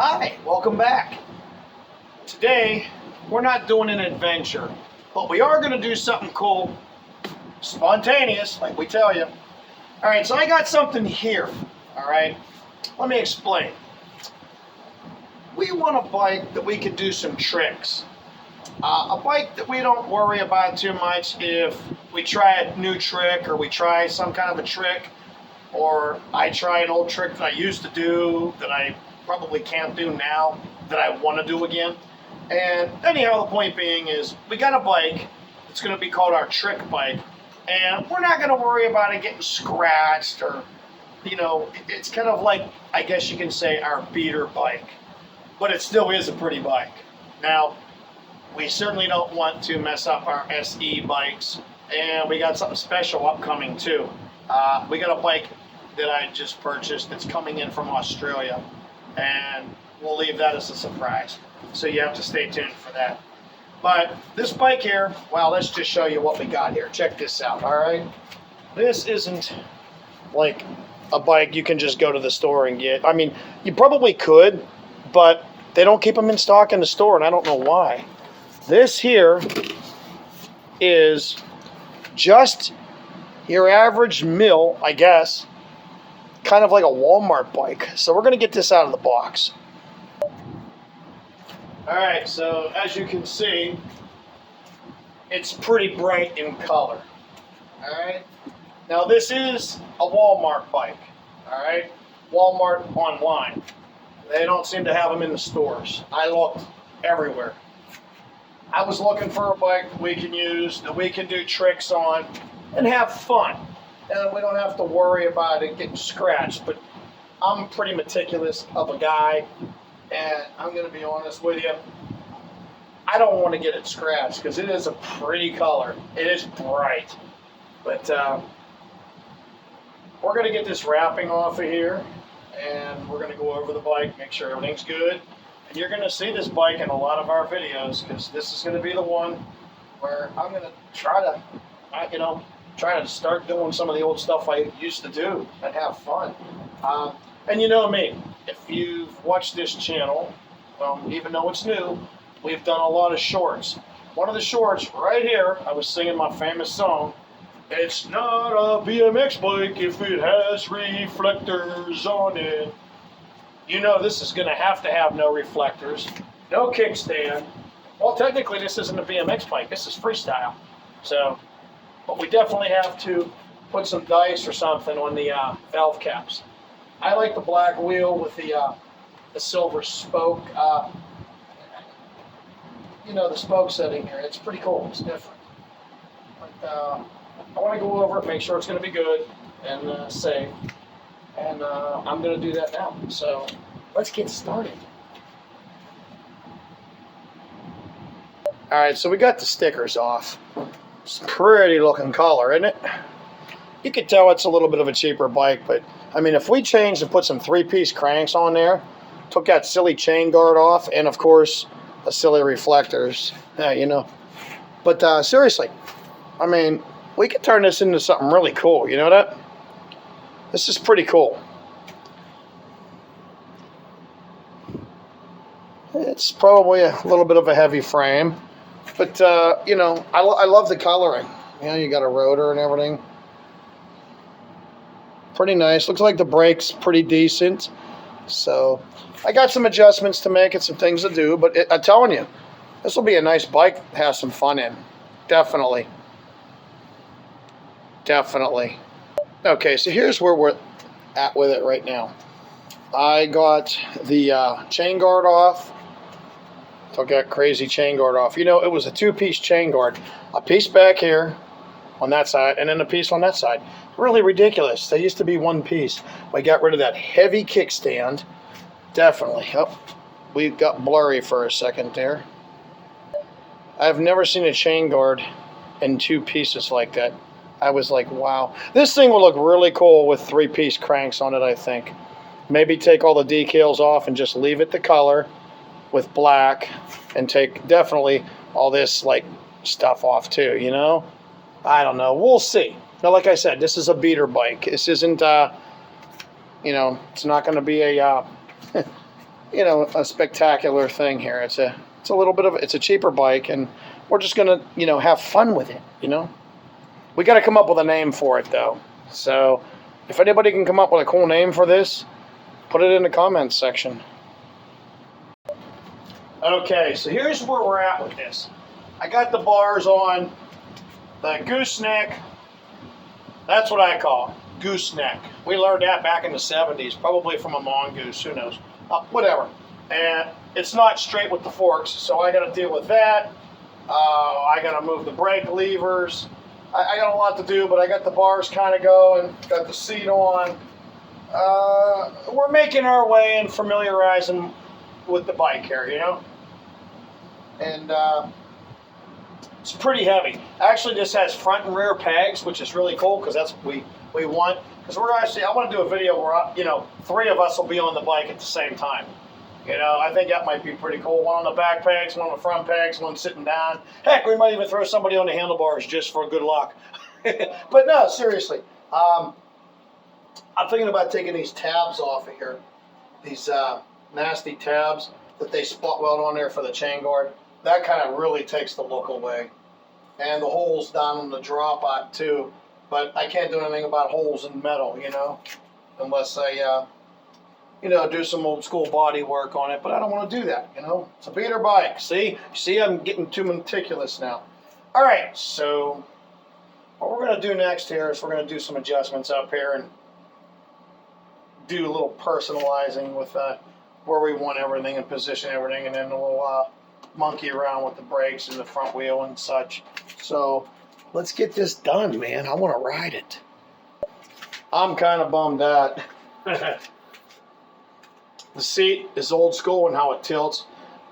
Hi, welcome back. Today, we're not doing an adventure, but we are going to do something cool, spontaneous, like we tell you. All right, so I got something here, all right? Let me explain. We want a bike that we can do some tricks. A bike that we don't worry about too much if we try a new trick or we try some kind of a trick, or I try an old trick that I used to do that I probably can't do now that I want to do again. And anyhow, the point being is we got a bike. It's going to be called our trick bike, and we're not going to worry about it getting scratched or, it's kind of like, I guess you can say, our beater bike, but it still is a pretty bike. Now, we certainly don't want to mess up our SE bikes, and we got something special upcoming too. We got a bike that I just purchased that's coming in from Australia, and we'll leave that as a surprise. So you have to stay tuned for that. But this bike here, well, let's just show you what we got here. Check this out, all right? This isn't like a bike you can just go to the store and get. I mean, you probably could, but they don't keep them in stock in the store, and I don't know why. This here is just your average mill, I guess, kind of like a Walmart bike. So we're going to get this out of the box. All right, so as you can see, it's pretty bright in color. All right. Now this is a Walmart bike. All right. Walmart online. They don't seem to have them in the stores. I looked everywhere. I was looking for a bike that we can use, that we can do tricks on, and have fun. And we don't have to worry about it getting scratched. But I'm pretty meticulous of a guy, and I'm going to be honest with you. I don't want to get it scratched because it is a pretty color. It is bright. But we're going to get this wrapping off of here, and we're going to go over the bike, make sure everything's good. And you're going to see this bike in a lot of our videos because this is going to be the one where I'm going to try to start doing some of the old stuff I used to do and have fun. And you know me, if you've watched this channel, well, even though it's new, we've done a lot of shorts. One of the shorts right here, I was singing my famous song, "It's not a BMX bike if it has reflectors on it." You know this is going to have no reflectors, no kickstand. Well, technically this isn't a BMX bike, this is freestyle. So, but we definitely have to put some dice or something on the valve caps. I like the black wheel with the silver spoke. The spoke setting here. It's pretty cool. It's different. But I want to go over it, make sure it's going to be good and safe. And I'm going to do that now. So let's get started. All right, so we got the stickers off. It's a pretty looking color, isn't it? You could tell it's a little bit of a cheaper bike, but I mean, if we changed and put some 3-piece cranks on there, took that silly chain guard off, and of course, the silly reflectors, But seriously, I mean, we could turn this into something really cool, you know that? This is pretty cool. It's probably a little bit of a heavy frame, but, I love the coloring. You got a rotor and everything. Pretty nice. Looks like the brake's pretty decent. So I got some adjustments to make and some things to do, but I'm telling you, this will be a nice bike to have some fun in. Definitely. Definitely. Okay, so here's where we're at with it right now. I got the chain guard off. Took that crazy chain guard off. It was a 2-piece chain guard. A piece back here on that side, and then a piece on that side. Really ridiculous. They used to be 1 piece. We got rid of that heavy kickstand. Definitely. Oh, we got blurry for a second there. I've never seen a chain guard in 2 pieces like that. I was like, wow. This thing will look really cool with 3-piece cranks on it, I think. Maybe take all the decals off and just leave it the color with black, and take definitely all this stuff off too, I don't know. We'll see. Now, like I said, this is a beater bike. This isn't, it's not going to be a you know, a spectacular thing here. It's a little bit of, it's a cheaper bike, and we're just gonna, you know, have fun with it. You know, we got to come up with a name for it though. So if anybody can come up with a cool name for this, put it in the comments section. Okay, so here's where we're at with this. I got the bars on the gooseneck. That's what I call it, gooseneck. We learned that back in the 70s, probably from a mongoose, who knows. Whatever. And it's not straight with the forks, so I got to deal with that. I got to move the brake levers. I got a lot to do, but I got the bars kind of going, got the seat on. We're making our way and familiarizing with the bike here, you know? And it's pretty heavy. Actually, this has front and rear pegs, which is really cool because that's what we want. Because we're actually, I want to do a video where, you know, 3 of us will be on the bike at the same time. You know, I think that might be pretty cool. One on the back pegs, one on the front pegs, one sitting down. Heck, we might even throw somebody on the handlebars just for good luck. But no, seriously. I'm thinking about taking these tabs off of here. These nasty tabs that they spot weld on there for the chain guard. That kind of really takes the look away. And the holes down in the drop out too. But I can't do anything about holes in metal, you know, unless I, you know, do some old school body work on it. But I don't want to do that, you know. It's a beater bike. See, I'm getting too meticulous now. All right, so what we're going to do next here is we're going to do some adjustments up here and do a little personalizing with where we want everything and position everything, and then we'll monkey around with the brakes and the front wheel and such. So let's get this done, man. I want to ride it. I'm kind of bummed out. The seat is old school and how it tilts.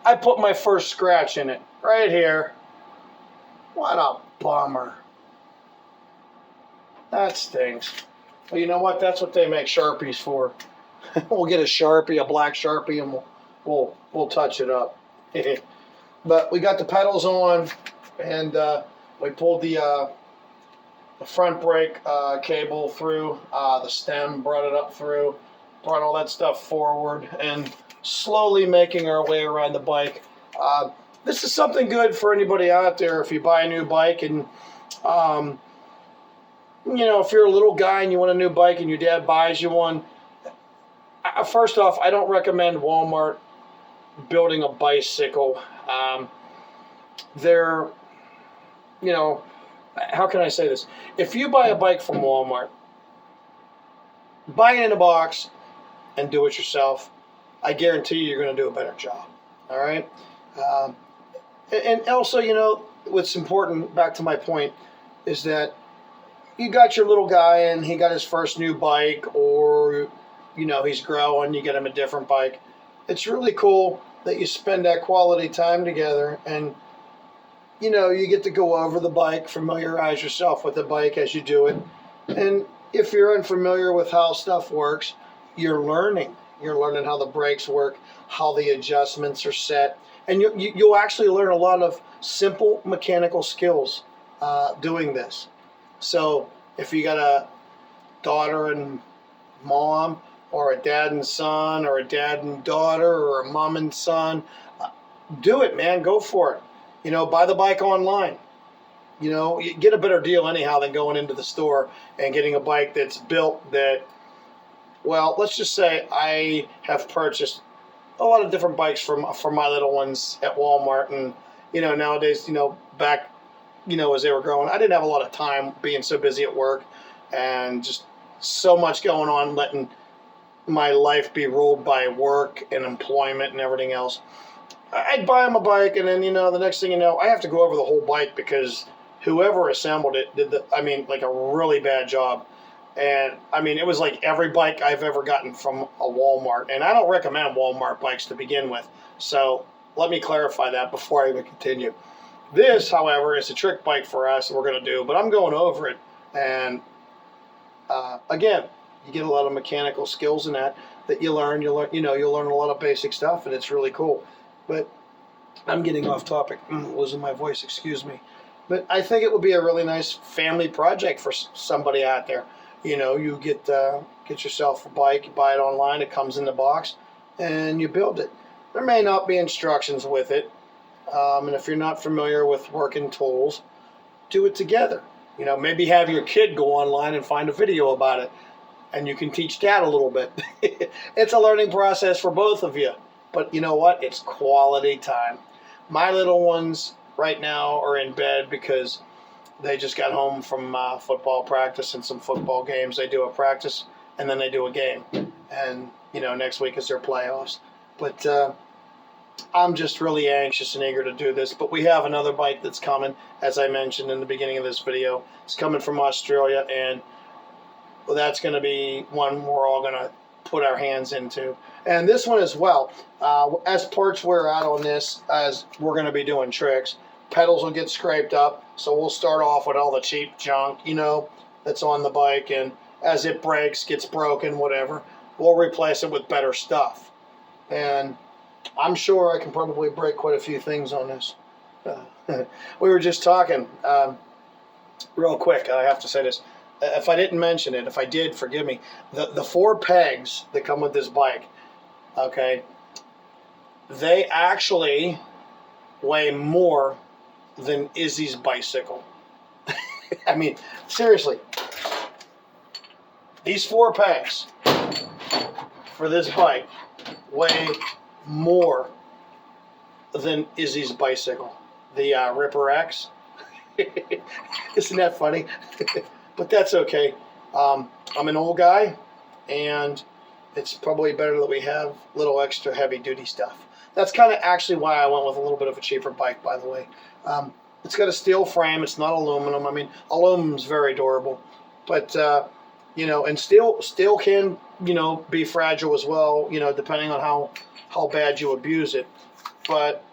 I put my first scratch in it right here. What a bummer. That stinks. Well, you know what? That's what they make Sharpies for. We'll get a Sharpie, a black Sharpie, and we'll touch it up. But we got the pedals on, and we pulled the front brake cable through, the stem, brought it up through, brought all that stuff forward, and slowly making our way around the bike. This is something good for anybody out there if you buy a new bike and you know, if you're a little guy and you want a new bike and your dad buys you one. First off, I don't recommend Walmart building a bicycle. They're, you know, how can I say this? If you buy a bike from Walmart, buy it in a box and do it yourself. I guarantee you're going to do a better job. All right? And also, you know, what's important, back to my point, is that you got your little guy and he got his first new bike, or, you know, he's growing, you get him a different bike. It's really cool that you spend that quality time together, and, you know, you get to go over the bike, familiarize yourself with the bike as you do it. And if you're unfamiliar with how stuff works, you're learning. You're learning how the brakes work, how the adjustments are set. And you'll actually learn a lot of simple mechanical skills doing this. So if you got a daughter and mom, or a dad and son, or a dad and daughter, or a mom and son, do it, man. Go for it. You know, buy the bike online. You know, you get a better deal anyhow than going into the store and getting a bike that's built that, well, let's just say I have purchased a lot of different bikes for my little ones at Walmart. And, you know, nowadays, you know, back, you know, as they were growing, I didn't have a lot of time being so busy at work and just so much going on, letting my life be ruled by work and employment and everything else. I'd buy them a bike, and then, you know, the next thing you know, I have to go over the whole bike because whoever assembled it did like a really bad job. And I mean, it was like every bike I've ever gotten from a Walmart, and I don't recommend Walmart bikes to begin with. So let me clarify that before I even continue. This, however, is a trick bike for us that we're going to do, but I'm going over it. And again, you get a lot of mechanical skills in that you learn. You'll learn a lot of basic stuff, and it's really cool. But I'm getting off topic. Losing my voice, excuse me. But I think it would be a really nice family project for somebody out there. You know, you get yourself a bike, you buy it online, it comes in the box, and you build it. There may not be instructions with it, and if you're not familiar with working tools, do it together. You know, maybe have your kid go online and find a video about it, and you can teach Dad a little bit. It's a learning process for both of you, but you know what? It's quality time. My little ones right now are in bed because they just got home from football practice and some football games. They do a practice and then they do a game, and you know, next week is their playoffs. But I'm just really anxious and eager to do this. But we have another bike that's coming, as I mentioned in the beginning of this video. It's coming from Australia, and that's going to be one we're all going to put our hands into. And this one as well. As parts wear out on this, as we're going to be doing tricks, pedals will get scraped up. So we'll start off with all the cheap junk, you know, that's on the bike. And as it breaks, gets broken, whatever, we'll replace it with better stuff. And I'm sure I can probably break quite a few things on this. We were just talking, real quick, I have to say this. If I didn't mention it, if I did, forgive me. The 4 pegs that come with this bike, okay, they actually weigh more than Izzy's bicycle. I mean, seriously. These 4 pegs for this bike weigh more than Izzy's bicycle. The Ripper X. Isn't that funny? But that's okay. I'm an old guy, and it's probably better that we have a little extra heavy-duty stuff. That's kind of actually why I went with a little bit of a cheaper bike, by the way. It's got a steel frame. It's not aluminum. I mean, aluminum's very durable. But, you know, and steel can, you know, be fragile as well, you know, depending on how bad you abuse it. But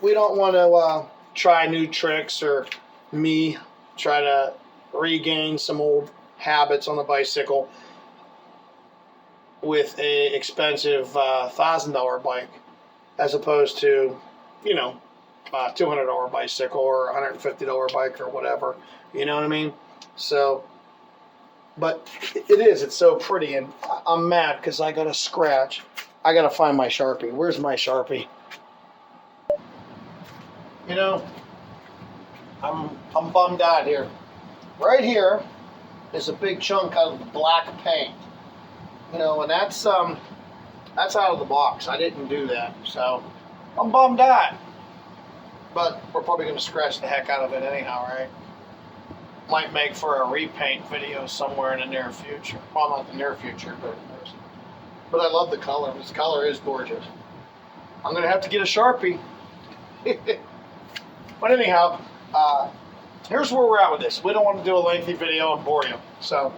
we don't want to try new tricks, or me try to regain some old habits on the bicycle with a expensive $1,000 bike, as opposed to, you know, a $200 bicycle or a $150 bike or whatever. You know what I mean? So, but it's so pretty, and I'm mad because I got a scratch. I got to find my Sharpie. Where's my Sharpie? You know, I'm bummed out here. Right here is a big chunk of black paint. You know, and that's out of the box. I didn't do that, so I'm bummed out. But we're probably going to scratch the heck out of it anyhow, right? Might make for a repaint video somewhere in the near future. Well, not the near future, but I love the color. This color is gorgeous. I'm going to have to get a Sharpie. But anyhow, here's where we're at with this. We don't want to do a lengthy video and bore you. So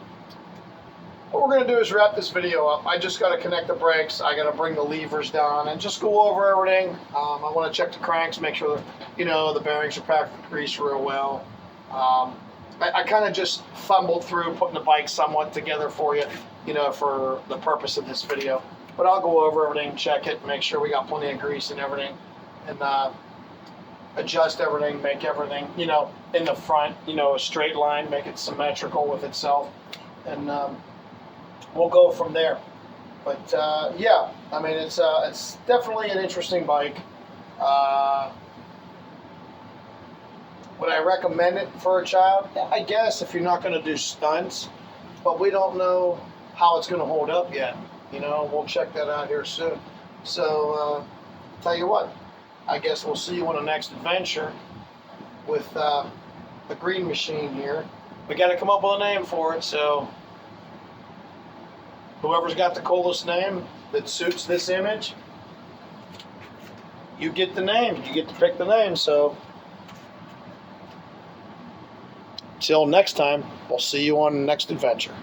what we're going to do is wrap this video up. I just got to connect the brakes. I got to bring the levers down and just go over everything. I want to check the cranks, make sure that, you know, the bearings are packed with grease real well. I kind of just fumbled through putting the bike somewhat together for you, you know, for the purpose of this video. But I'll go over everything, check it, make sure we got plenty of grease and everything, and adjust everything, make everything, you know, in the front, you know, a straight line, make it symmetrical with itself, and we'll go from there. But yeah, I mean, it's definitely an interesting bike. Would I recommend it for a child? I guess, if you're not going to do stunts, but we don't know how it's going to hold up yet. You know, we'll check that out here soon. So, tell you what, I guess we'll see you on the next adventure with the Green Machine here. We got to come up with a name for it, so whoever's got the coolest name that suits this image, you get the name. You get to pick the name, so till next time, we'll see you on the next adventure.